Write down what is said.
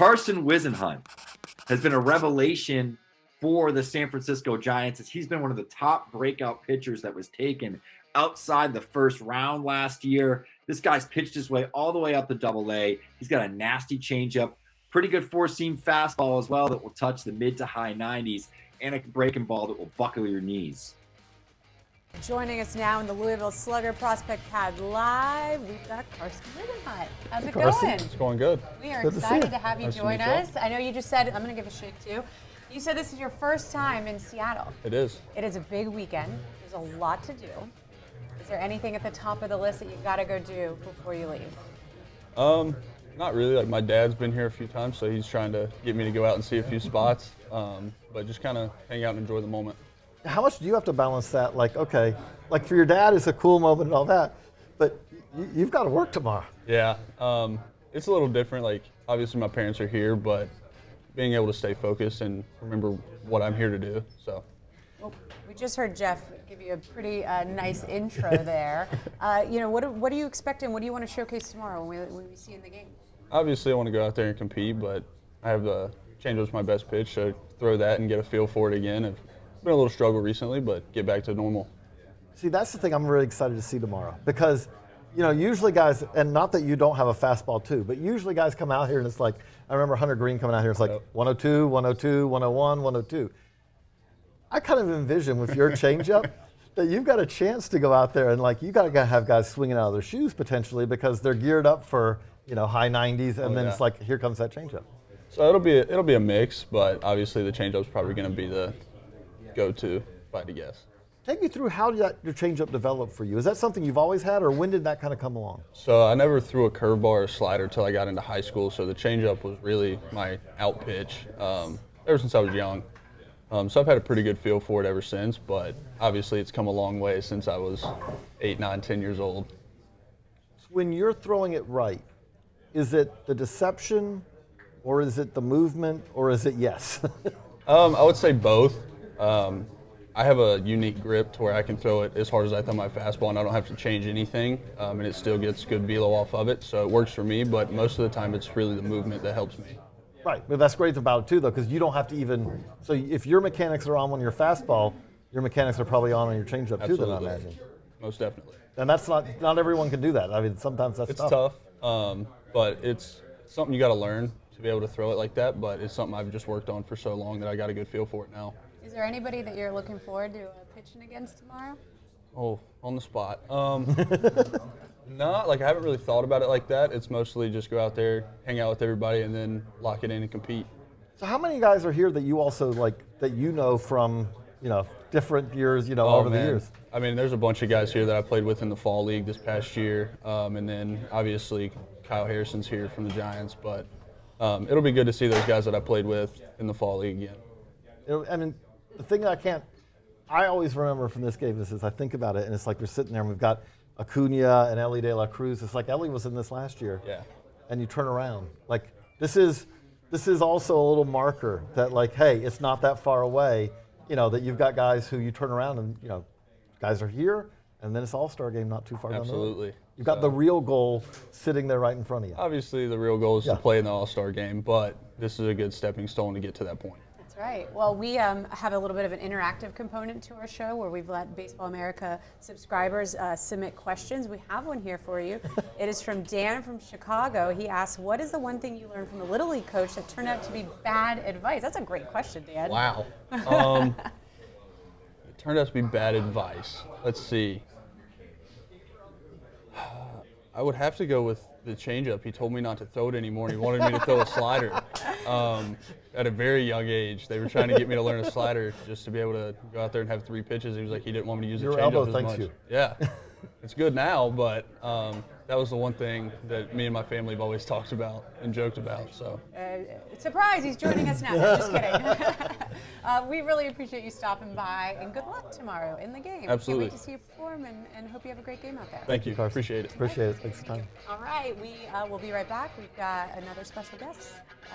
Carson Whisenhunt has been a revelation for the San Francisco Giants, as he's been one of the top breakout pitchers that was taken outside the first round last year. This guy's pitched his way all the way up to Double-A. He's got a nasty changeup, pretty good four-seam fastball as well that will touch the mid to high 90s, and a breaking ball that will buckle your knees. Joining us now in the Louisville Slugger Prospect Pad live, we've got Carson Whisenhunt. How's it going? It's going good. We are good excited to have you nice join us. I know you just said, I'm going to give a shake too. You said this is your first time in Seattle. It is. It is a big weekend. There's a lot to do. Is there anything at the top of the list that you've got to go do before you leave? Not really. Like, my dad's been here a few times, so he's trying to get me to go out and see a few spots. But just kind of hang out and enjoy the moment. How much do you have to balance that? Like, okay, like for your dad, it's a cool moment and all that, but you've got to work tomorrow. Yeah. It's a little different. Like, obviously my parents are here, but being able to stay focused and remember what I'm here to do. So. Well, we just heard Jeff give you a pretty nice intro there. What are you expecting? What do you want to showcase tomorrow when we see you in the game? Obviously I want to go out there and compete, but I have the changeup's my best pitch, so throw that and get a feel for it again. It's been a little struggle recently, but get back to normal. See, that's the thing I'm really excited to see tomorrow, because usually guys, and not that you don't have a fastball too, but usually guys come out here and it's like, I remember Hunter Green coming out here, it's like 102, 102, 101, 102. I kind of envision with your changeup that you've got a chance to go out there and like, you got to have guys swinging out of their shoes potentially, because they're geared up for, high 90s, and then it's like, here comes that changeup. So it'll be a mix, but obviously the changeup's probably going to be the go-to, if I had to guess. Take me through how did your changeup develop for you? Is that something you've always had, or when did that kind of come along? So I never threw a curveball or a slider until I got into high school, so the changeup was really my out pitch ever since I was young. So I've had a pretty good feel for it ever since, but obviously it's come a long way since I was 8, 9, 10 years old. When you're throwing it right, is it the deception, or is it the movement, or is it yes? I would say both. I have a unique grip to where I can throw it as hard as I throw my fastball, and I don't have to change anything, and it still gets good velo off of it, so it works for me, but most of the time it's really the movement that helps me. Right, but that's great about it too, though, because you don't have to even, so if your mechanics are on your fastball, your mechanics are probably on your changeup too, then I imagine. Most definitely. And that's not everyone can do that. I mean, sometimes that's tough. It's tough, but it's something you got to learn to be able to throw it like that, but it's something I've just worked on for so long that I got a good feel for it now. Is there anybody that you're looking forward to pitching against tomorrow? Oh, on the spot. I haven't really thought about it like that. It's mostly just go out there, hang out with everybody, and then lock it in and compete. So how many guys are here that you also from, different years, over the years? I mean, there's a bunch of guys here that I played with in the fall league this past year, and then obviously Kyle Harrison's here from the Giants, but it'll be good to see those guys that I played with in the fall league again. I mean, the thing that I always remember from this game is I think about it, and it's like we're sitting there and we've got Acuna and Ellie De La Cruz. It's like Ellie was in this last year. Yeah. And you turn around. Like, this is also a little marker that, like, hey, it's not that far away, that you've got guys who you turn around and, guys are here, and then it's All-Star game not too far down the road. Absolutely. You've got the real goal sitting there right in front of you. Obviously, the real goal is to play in the All-Star game, but this is a good stepping stone to get to that point. That's right. Well, we have a little bit of an interactive component to our show where we've let Baseball America subscribers submit questions. We have one here for you. It is from Dan from Chicago. He asks, what is the one thing you learned from a Little League coach that turned out to be bad advice? That's a great question, Dan. Wow. It turned out to be bad advice. Let's see. I would have to go with the changeup. He told me not to throw it anymore, and he wanted me to throw a slider. At a very young age, they were trying to get me to learn a slider just to be able to go out there and have 3 pitches. He was like, he didn't want me to use the changeup as much. You. Yeah, it's good now, but that was the one thing that me and my family have always talked about and joked about. So, surprise, he's joining us now. No, just kidding. We really appreciate you stopping by, and good luck tomorrow in the game. Absolutely. Can't wait to see you perform, and hope you have a great game out there. Thank you. Appreciate it. Appreciate it. Thanks for the time. All right, we will be right back. We've got another special guest